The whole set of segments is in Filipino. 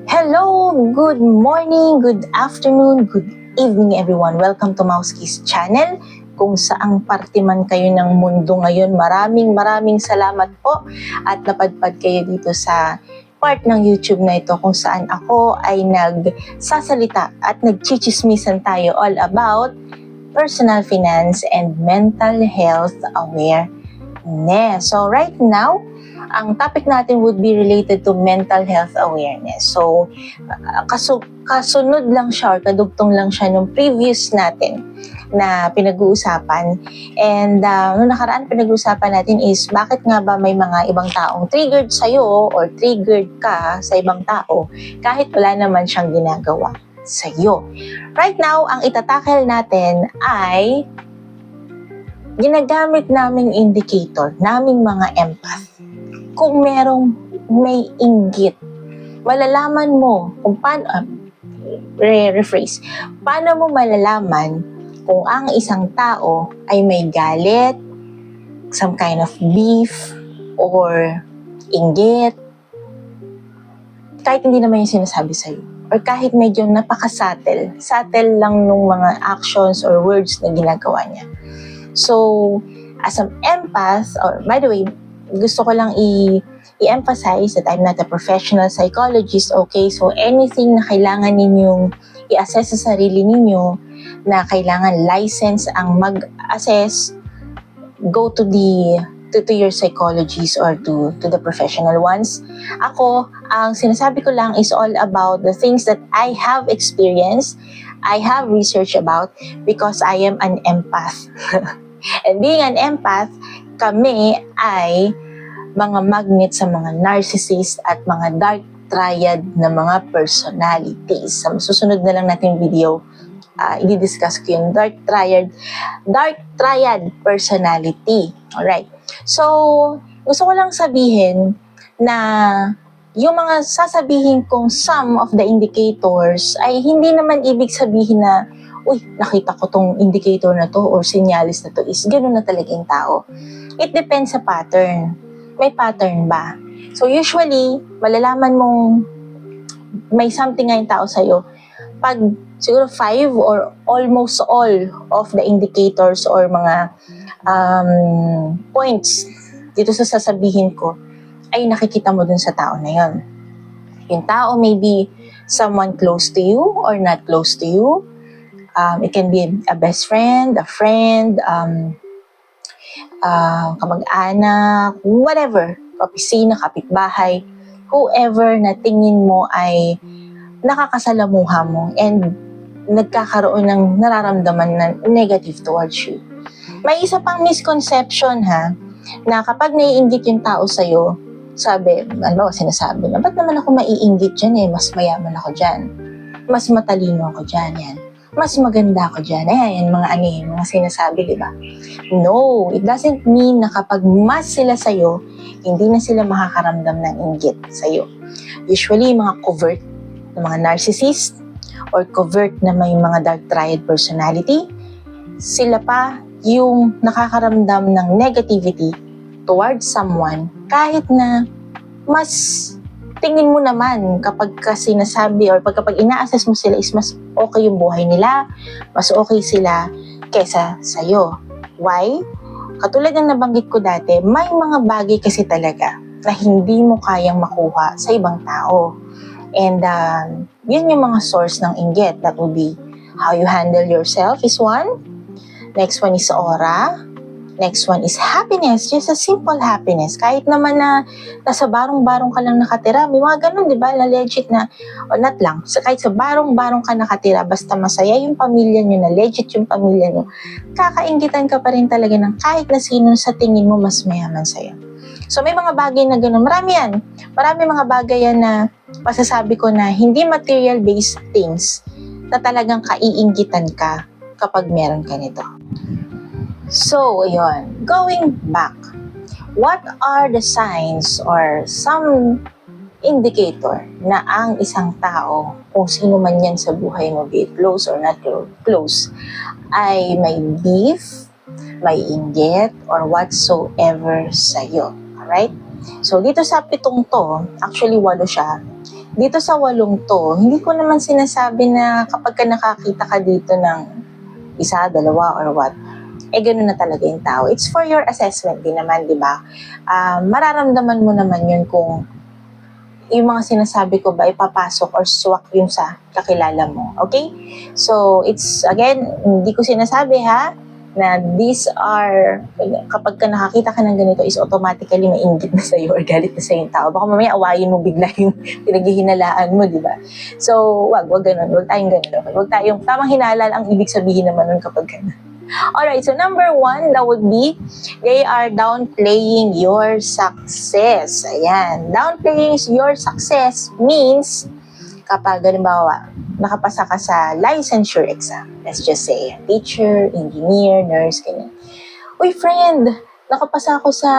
Hello, good morning, good afternoon, good evening everyone. Welcome to Mauskis channel. Kung saang parte man kayo ng mundo ngayon, maraming salamat po at napadpad kayo dito sa part ng YouTube na ito kung saan ako ay nagsasalita at nagchichismisan tayo all about personal finance and mental health awareness. So right now, ang topic natin would be related to mental health awareness. So, kasunod lang siya or kadugtong lang siya nung previous natin na pinag-uusapan. And nung nakaraan pinag-uusapan natin is bakit nga ba may mga ibang taong triggered sa'yo or triggered ka sa ibang tao kahit wala naman siyang ginagawa sa'yo. Right now, ang itatakel natin ay ginagamit naming indicator, naming mga empath. Kung may inggit, malalaman mo kung paano, paano mo malalaman kung ang isang tao ay may galit, some kind of beef, or inggit, kahit hindi naman yung sinasabi sa'yo. Or kahit medyo napaka-subtle lang nung mga actions or words na ginagawa niya. So, as an empath, or by the way, gusto ko lang i-emphasize that I'm not a professional psychologist, okay? So, anything na kailangan ninyong i-assess sa sarili ninyo, na kailangan license ang mag-assess, go to your psychologist or to the professional ones. Ako, ang sinasabi ko lang is all about the things that I have experienced, I have researched about, because I am an empath. And being an empath, kami ay mga magnet sa mga narcissist at mga dark triad na mga personalities. Sa susunod na lang natin video, i-discuss ko yung dark triad personality. Alright. So, gusto ko lang sabihin na yung mga sasabihin kong some of the indicators ay hindi naman ibig sabihin na uy, nakita ko tong indicator na to or sinyalis na to is gano'n na talaga yung tao. It depends sa pattern. May pattern ba? So usually, malalaman mong may something nga yung tao sa'yo pag siguro 5 or almost all of the indicators or mga points dito sa sasabihin ko ay nakikita mo dun sa tao na yon. Yung tao may be someone close to you or not close to you. It can be a best friend, a friend, kamag-anak, whatever, opisina, kapitbahay, whoever na tingin mo ay nakakasalamuha mo and nagkakaroon ng nararamdaman na negative towards you. May isa pang misconception na kapag naiinggit yung tao sa'yo, sinasabi na, ba't naman ako maiinggit dyan mas mayaman ako dyan, mas matalino ako dyan, yan. Mas maganda ako dyan. Ayan, mga sinasabi, di ba? No, it doesn't mean na kapag mas sila sa'yo, hindi na sila makakaramdam ng inggit sa'yo. Usually, mga covert na mga narcissist or covert na may mga dark triad personality, sila pa yung nakakaramdam ng negativity towards someone kahit na mas tingin mo naman kapag sinasabi or kapag ina-assess mo sila is mas okay yung buhay nila, mas okay sila kesa sa'yo. Why? Katulad ng nabanggit ko dati, may mga bagay kasi talaga na hindi mo kayang makuha sa ibang tao. And yun yung mga source ng inggit. That would be how you handle yourself is one. Next one is aura. Next one is happiness, just a simple happiness. Kahit naman na nasa barong-barong ka lang nakatira, may mga ganun, di ba, na legit na, o not lang, kahit sa barong-barong ka nakatira, basta masaya yung pamilya nyo, na legit yung pamilya nyo, kakainggitan ka pa rin talaga ng kahit na sino sa tingin mo mas mayaman sa'yo. So may mga bagay na ganun, marami yan. Marami mga bagay yan na masasabi ko na hindi material-based things na talagang kaiinggitan ka kapag meron ka nito. So, yun. Going back, what are the signs or some indicator na ang isang tao, kung sino man yan sa buhay mo, be it close or not close, ay may beef, may inggit, or whatsoever sa'yo. Alright? So, dito sa pitong to, actually 8 siya, dito sa 8 to, hindi ko naman sinasabi na kapag ka nakakita ka dito ng 1, 2, or what, ganun na talaga yung tao. It's for your assessment din naman, di ba? Mararamdaman mo naman yun kung yung mga sinasabi ko ba ipapasok or swak yung sa kakilala mo. Okay? So, it's, again, hindi ko sinasabi na these are, kapag ka nakakita ka ng ganito, is automatically mainggit na sa'yo or galit na sa'yo yung tao. Baka mamaya awayin mo bigla yung pinaghihinalaan mo, di ba? So, wag ganun. Wag tayong ganun. Wag tayong, tamang hinala ang ibig sabihin naman nun kapag ganun. Alright, so number 1, that would be, they are downplaying your success. Ayan. Downplaying your success means, kapag, halimbawa, nakapasa ka sa licensure exam. Let's just say, teacher, engineer, nurse, ganyan. Uy, friend, nakapasa ako sa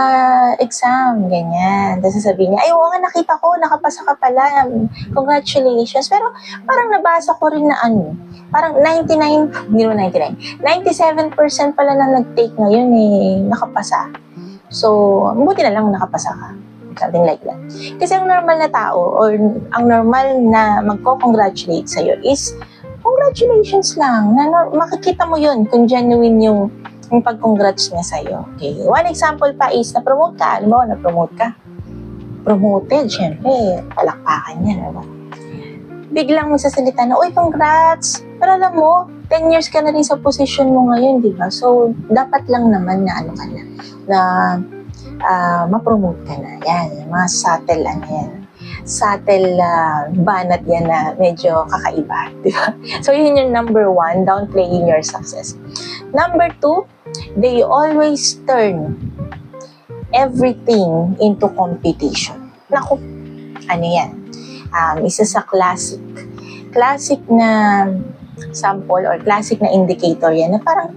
exam, ganyan. Tapos sasabihin niya, ay, oo nga, nakita ko, nakapasa ka pala. Congratulations. Pero parang nabasa ko rin na parang 97% pala na nag-take ngayon nakapasa. So, buti na lang nakapasa ka. Something like that. Kasi ang normal na tao or ang normal na magko-congratulate sa'yo is congratulations lang. Makikita mo yun kung genuine yung pag-congrats niya sa'yo. Okay. One example pa is na-promote ka. Alam mo, na-promote ka. Promoted, syempre, palakpakan niya. Diba? Biglang masasalita na, uy, congrats! Pero alam mo, 10 years ka na rin sa position mo ngayon, di ba? So, dapat lang naman na ma-promote ka na. Yan, mga subtle subtle banat yan na medyo kakaiba, di ba? So, yun yung number 1, downplaying your success. Number 2, they always turn everything into competition. Naku, ano yan? Isa sa classic na sample or classic na indicator yan na parang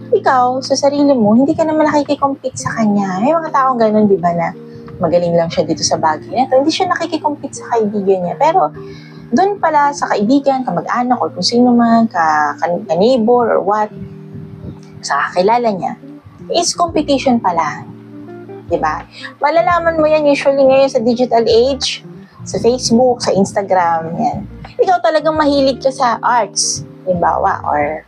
ikaw, sa sarili mo, hindi ka naman nakikikompete sa kanya. May mga taong ganun, di ba, na magaling lang siya dito sa bagay na ito. Hindi siya nakikikompete sa kaibigan niya. Pero, doon pala sa kaibigan, kamag-anak, or kung sino man, ka-neighbor, or what, sa kakilala niya, is competition pala. Di ba? Malalaman mo yan usually ngayon sa digital age, sa Facebook, sa Instagram, yan. Ikaw talagang mahilig ka sa arts, halimbawa, or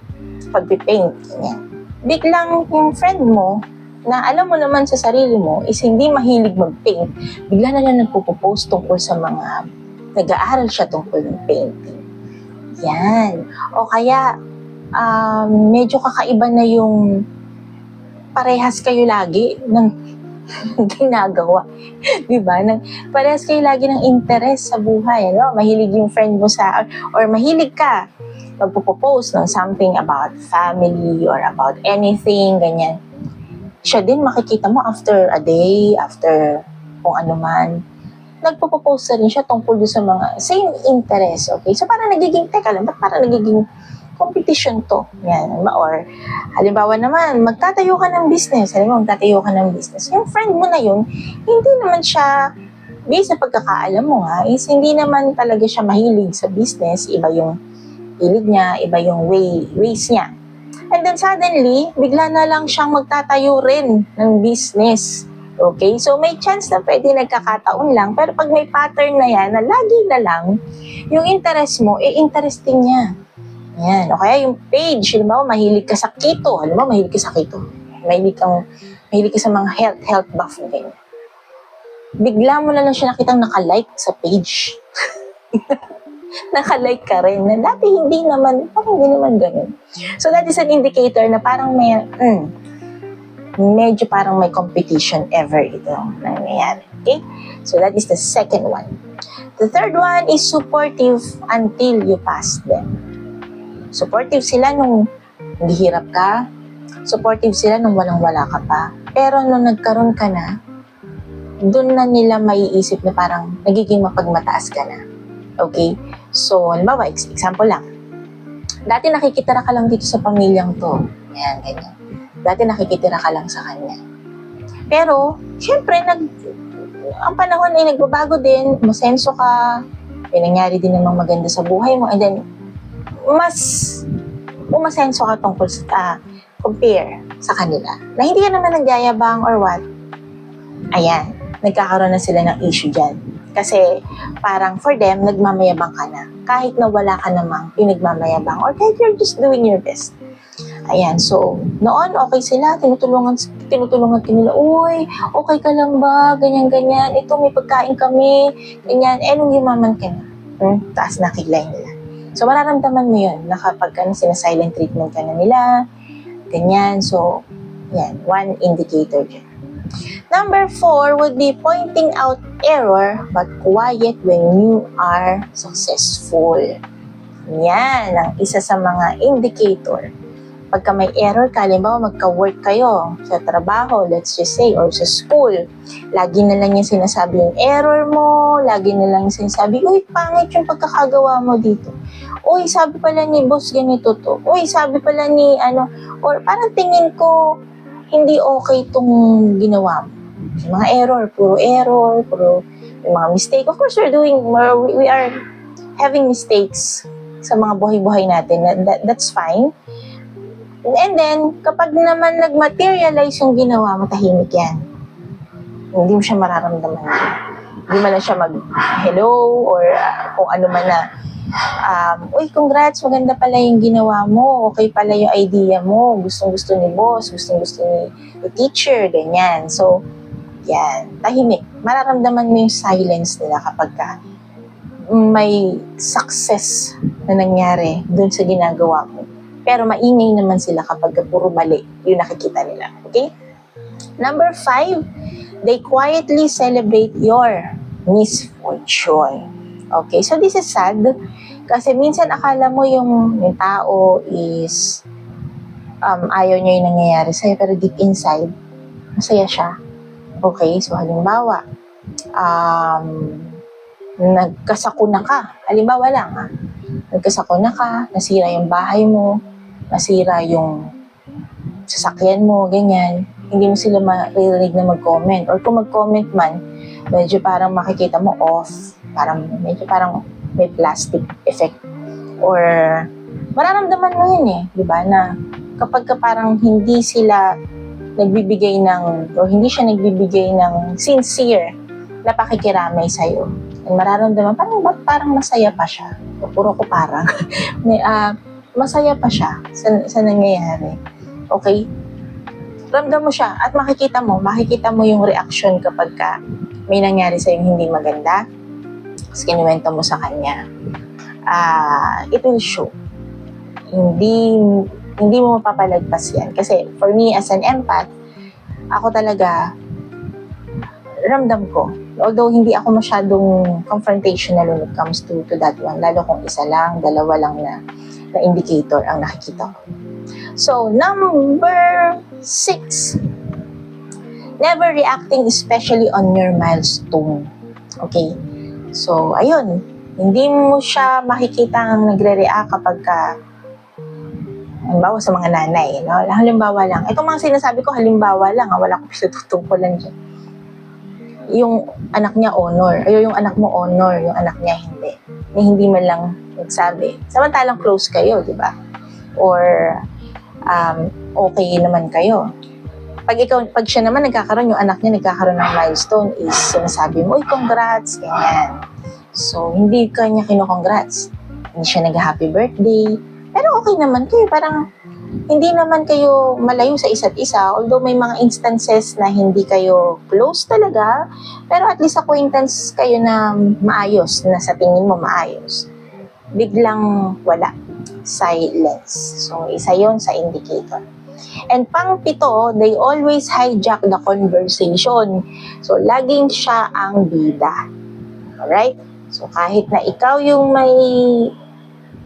pagpipaint, yan. Biglang yung friend mo, na alam mo naman sa sarili mo, is hindi mahilig mag-paint, bigla na lang nagpo-post tungkol sa mga, nag-aaral siya tungkol ng painting. Yan. O kaya, medyo kakaiba na yung parehas kayo lagi ng ginagawa. Diba? Parehas kayo lagi ng interest sa buhay. Ano? Mahilig yung friend mo or mahilig ka magpo-post ng something about family or about anything, ganyan. Siya din makikita mo after a day, after kung ano man, nagpo-post na rin siya tungkol sa mga same interest, okay? So, parang nagiging, ba't parang nagiging competition to? Yan. Or, halimbawa naman, magtatayo ka ng business. Yung friend mo na yun, hindi naman siya, based sa pagkakaalam mo is hindi naman talaga siya mahilig sa business. Iba yung hilig niya, iba yung ways niya. And then suddenly, bigla na lang siyang magtatayo rin ng business. Okay? So may chance na pwede nagkakataon lang, pero pag may pattern na yan, na lagi na lang, yung interest mo, interesting niya. Yan. O kaya yung page, mahilig ka sa keto. Mahilig ka sa mga health buff. Okay? Bigla mo na lang siya nakitang nakalike sa page. Nakalike ka rin na dati hindi naman ganun. So that is an indicator na parang medyo parang may competition ever ito nangyayari. Okay? So that is the second one. The third one is supportive until you pass them. Supportive sila nung naghihirap ka. Supportive sila nung walang-wala ka pa. Pero nung nagkaroon ka na, doon na nila maiisip na parang nagiging mapagmataas ka na. Okay? So, halimbawa, example lang. Dati nakikitira ka lang dito sa pamilyang to. Yan, ganyan. Dati nakikitira ka lang sa kanya. Pero, syempre, ang panahon ay nagbabago din, masenso ka, may nangyari din namang maganda sa buhay mo, and then, mas umasenso ka tungkol sa, compare sa kanila. Na hindi ka naman nagyayabang or what. Ayan, nagkakaroon na sila ng issue dyan. Kasi parang for them, nagmamayabang ka na. Kahit na wala ka namang pinagmamayabang or kahit you're just doing your best. Ayan, so, noon, okay sila, tinutulungan ka nila, uy, okay ka lang ba, ganyan, ito, may pagkain kami, ganyan, nung yumaman ka na, taas na kilay nila. So, mararamdaman mo yun, na kapag sinasilent treatment ka na nila, ganyan, so, yan, one indicator dyan. Number 4 would be pointing out error but quiet when you are successful. Yan ang isa sa mga indicator. Pagka may error ka, halimbawa magka-work kayo sa trabaho, let's just say, or sa school, lagi na lang yung sinasabi yung error mo, lagi na lang yung sinasabi, uy, pangit yung pagkakagawa mo dito. Uy, sabi pala ni boss ganito to. Uy, sabi pala ni or parang tingin ko, hindi okay itong ginawa mo. Mga error, puro yung mga mistake. Of course, we are having mistakes sa mga buhay-buhay natin. That's fine. And then, kapag naman nag-materialize yung ginawa mo, tahimik yan. Hindi mo siya mararamdaman. Hindi man lang siya mag-hello or kung ano man na, uy, congrats, maganda pala yung ginawa mo, okay pala yung idea mo, gustong-gusto ni boss, gustong-gusto ni teacher, ganyan. So, yan, tahimik. Mararamdaman mo yung silence nila kapag may success na nangyari dun sa ginagawa mo. Pero maingay naman sila kapag puro mali yung nakikita nila. Okay? Number 5, they quietly celebrate your misfortune. Okay? So, this is sad. Kasi minsan akala mo yung tao is ayaw niya yung nangyayari sa'yo. Pero deep inside, masaya siya. Okay? So, halimbawa, nagkasakuna ka. Halimbawa lang, nagkasakuna ka, nasira yung bahay mo, nasira yung sasakyan mo, ganyan. Hindi mo sila maririnig na mag-comment. Or kung mag-comment man, medyo parang makikita mo off. Medyo parang may plastic effect. Or mararamdaman mo yun di ba? Na kapag parang hindi sila nagbibigay ng, o hindi siya nagbibigay ng sincere na pakikiramay sa'yo. And mararamdaman, parang masaya pa siya. O puro ko parang. Masaya pa siya sa nangyayari. Okay? Ramdam mo siya at makikita mo yung reaction kapag may nangyari sa'yo hindi maganda. Tapos kinuwento mo sa kanya. It will show. Hindi mo mapapalagpas yan. Kasi for me as an empath, ako talaga, ramdam ko. Although hindi ako masyadong confrontational when it comes to that one. Lalo kung isa lang, dalawa lang na indicator ang nakikita ko. So, number 6. Never reacting especially on your milestone. Okay? So, ayun. Hindi mo siya makikita ang nagre-react kapag halimbawa sa mga nanay. No? Halimbawa lang. Itong mga sinasabi ko, halimbawa lang. Wala ko pinatutungkulan dyan. Yung anak niya honor. Yung anak mo honor. Yung anak niya hindi. Hindi man lang nagsabi. Samantalang close kayo, di ba? Or okay naman kayo. Pag siya naman nagkakaroon, yung anak niya nagkakaroon ng milestone is sinasabi mo, uy, congrats, ganyan. So, hindi ka niya kino-congrats. Hindi siya nag-happy birthday. Pero okay naman kayo. Parang hindi naman kayo malayo sa isa't isa. Although may mga instances na hindi kayo close talaga, pero at least acquaintance kayo na maayos, na sa tingin mo maayos. Biglang wala. Silence. So, isa yon sa indicator. And pang-pito, they always hijack the conversation. So, laging siya ang bida. Alright? So, kahit na ikaw yung may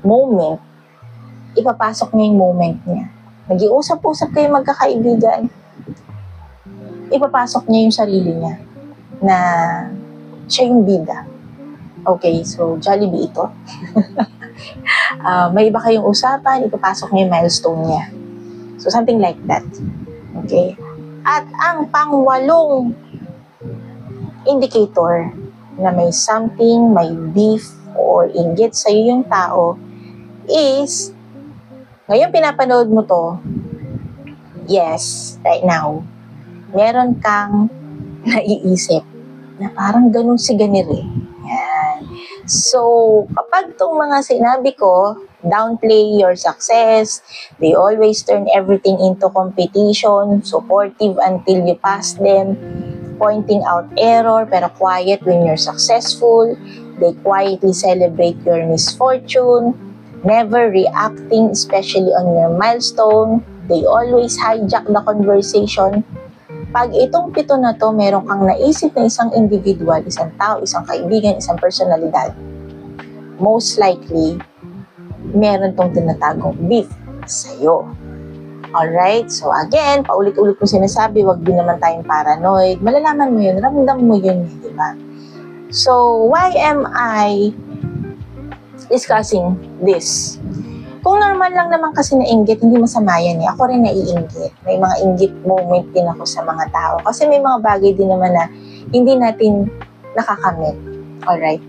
moment, ipapasok niya yung moment niya. Nag-iusap-usap kayo magkakaibigan, ipapasok niya yung sarili niya na siya yung bida. Okay, so Jollibee ito. May iba kayong usapan, ipapasok niya yung milestone niya. So something like that. Okay? At ang pang-8 indicator na may something, may beef, or inggit sa'yo yung tao is, ngayon pinapanood mo to, yes, right now, meron kang naiisip na parang ganun si ganire. Yan. So, kapag itong mga sinabi ko, downplay your success, they always turn everything into competition, supportive until you pass them, pointing out error pero quiet when you're successful, they quietly celebrate your misfortune, never reacting especially on your milestone, they always hijack the conversation. Pag itong 7 na to, meron kang naisip na isang individual, isang tao, isang kaibigan, isang personalidad, most likely, meron tong tinatagong beef sa'yo. Alright? So again, paulit-ulit ko sinasabi, wag din naman tayong paranoid. Malalaman mo yun, ramdam mo yun, di ba? So, why am I discussing this? Kung normal lang naman kasi nainggit, hindi masama yan eh. Ako rin naiinggit. May mga inggit moment din ako sa mga tao. Kasi may mga bagay din naman na hindi natin nakakamit. Alright?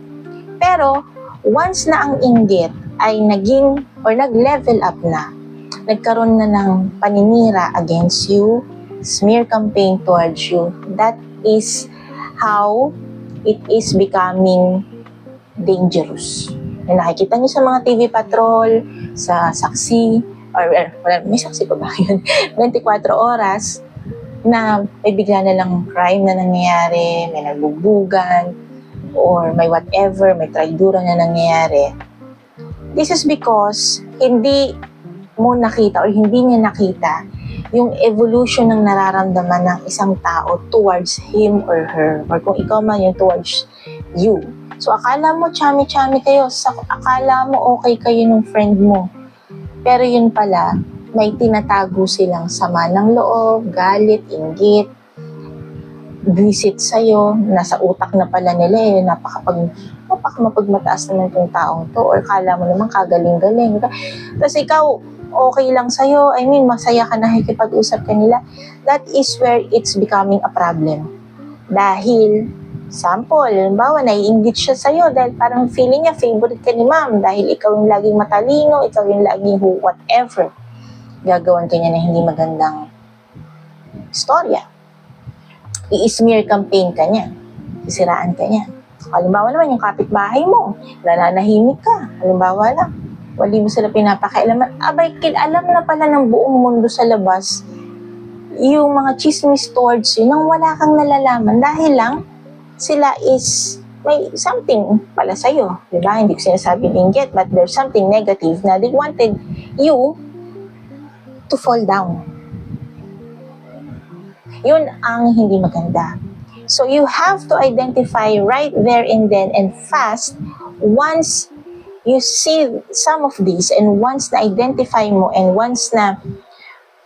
Pero, once na ang inggit ay naging or nag-level up na, nagkaroon na ng paninira against you, smear campaign towards you, that is how it is becoming dangerous. Na nakikita niyo sa mga TV patrol, sa saksi, or may saksi pa ba yun? 24 oras, na may bigla na lang crime na nangyayari, may nagbubugan, or may whatever, may traidura na nangyayari. This is because hindi mo nakita or hindi niya nakita yung evolution ng nararamdaman ng isang tao towards him or her, or kung ikaw man yung towards you. So, akala mo chami-chami kayo, akala mo okay kayo ng friend mo. Pero yun pala, may tinatago silang sama ng loob, galit, inggit, visit sa'yo, nasa utak na pala nila eh, napaka-mapagmataas naman itong taong to, or kala mo naman kagaling-galing. Tapos ikaw, okay lang sa'yo, I mean, masaya ka na nakikipag-usap kanila, that is where it's becoming a problem. Dahil, sample, halimbawa, naiinggit siya sa'yo dahil parang feeling niya, favorite ka ni ma'am, dahil ikaw yung laging matalino, ikaw yung laging whatever. Gagawan ka niya na hindi magandang istorya. I-smear campaign ka niya. Sisiraan ka niya. Halimbawa naman, yung kapitbahay mo, nananahimik ka. Halimbawa lang, wali mo sila pinapakailaman. Abay, alam na pala ng buong mundo sa labas yung mga chismis towards you nang wala kang nalalaman dahil lang sila is may something pala sa'yo. Diba? Hindi ko sinasabing inggit, but there's something negative na they wanted you to fall down. Yun ang hindi maganda. So you have to identify right there and then and fast once you see some of these and once na-identify mo and once na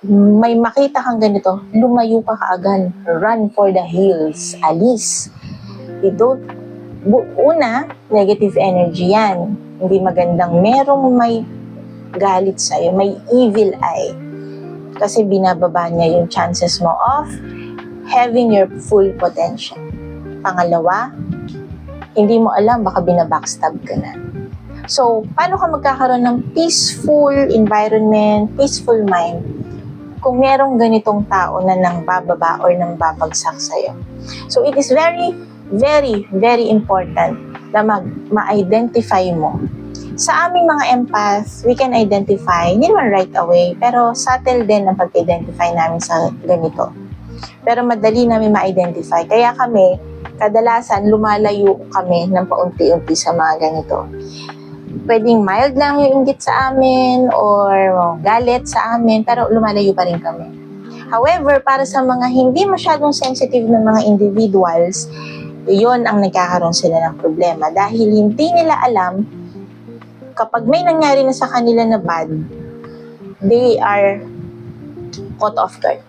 may makita kang ganito, lumayo ka kaagad. Run for the hills. Alis. Una, negative energy yan. Hindi magandang merong may galit sa'yo, may evil eye. Kasi binababa niya yung chances mo of having your full potential. Pangalawa, hindi mo alam, baka binabackstab ka na. So, paano ka magkakaroon ng peaceful environment, peaceful mind, kung merong ganitong tao na nang bababa or nang babagsak sa'yo? So, it is very, very, very important na ma-identify mo. Sa aming mga empath, we can identify, hindi naman right away, pero subtle din ang pag-identify namin sa ganito. Pero madali namin ma-identify. Kaya kami, kadalasan, lumalayo kami ng paunti-unti sa mga ganito. Pwedeng mild lang yung inggit sa amin or galit sa amin, pero lumalayo pa rin kami. However, para sa mga hindi masyadong sensitive na mga individuals, yun ang nagkakaroon sila ng problema dahil hindi nila alam kapag may nangyari na sa kanila na bad, they are caught off guard.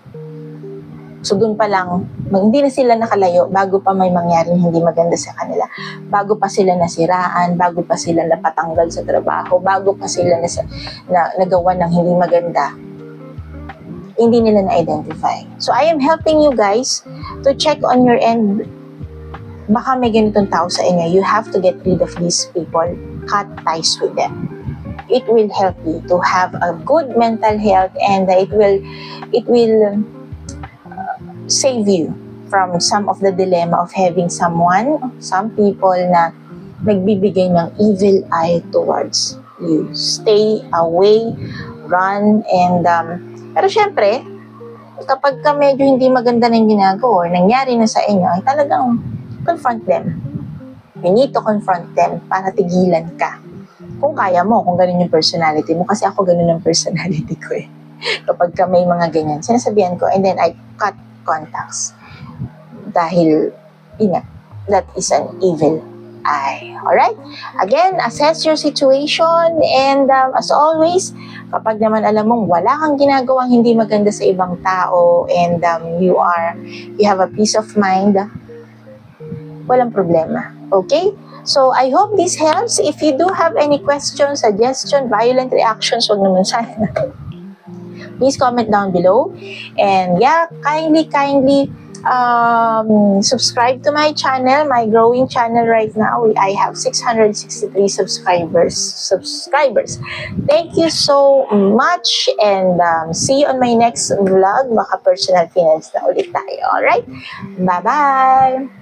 So dun pa lang, hindi na sila nakalayo bago pa may mangyaring hindi maganda sa kanila. Bago pa sila nasiraan, bago pa sila napatanggal sa trabaho, bago pa sila nagawa ng hindi maganda, hindi nila na-identify. So I am helping you guys to check on your end. Baka may ganitong tao sa inyo. You have to get rid of these people. Cut ties with them. It will help you to have a good mental health and it will save you from some of the dilemma of having some people na nagbibigay ng evil eye towards you. Stay away, run, and pero syempre, kapag ka medyo hindi maganda na yung ginagawa or nangyari na sa inyo, ay talagang confront them. You need to confront them para tigilan ka. Kung kaya mo, kung ganun yung personality mo. Kasi ako ganun ang personality ko eh. Kapag ka may mga ganyan, sinasabihan ko, and then I cut contacts. Dahil, that is an evil eye. Alright? Again, assess your situation, and as always, kapag naman alam mong wala kang ginagawang hindi maganda sa ibang tao, and you have a peace of mind, walang problema. Okay? So, I hope this helps. If you do have any questions, suggestion, violent reactions, wag naman sana. Please comment down below. And yeah, kindly subscribe to my channel, my growing channel right now. I have 663 subscribers. Thank you so much, and see you on my next vlog. Baka personal finance na ulit tayo. Alright? Bye-bye!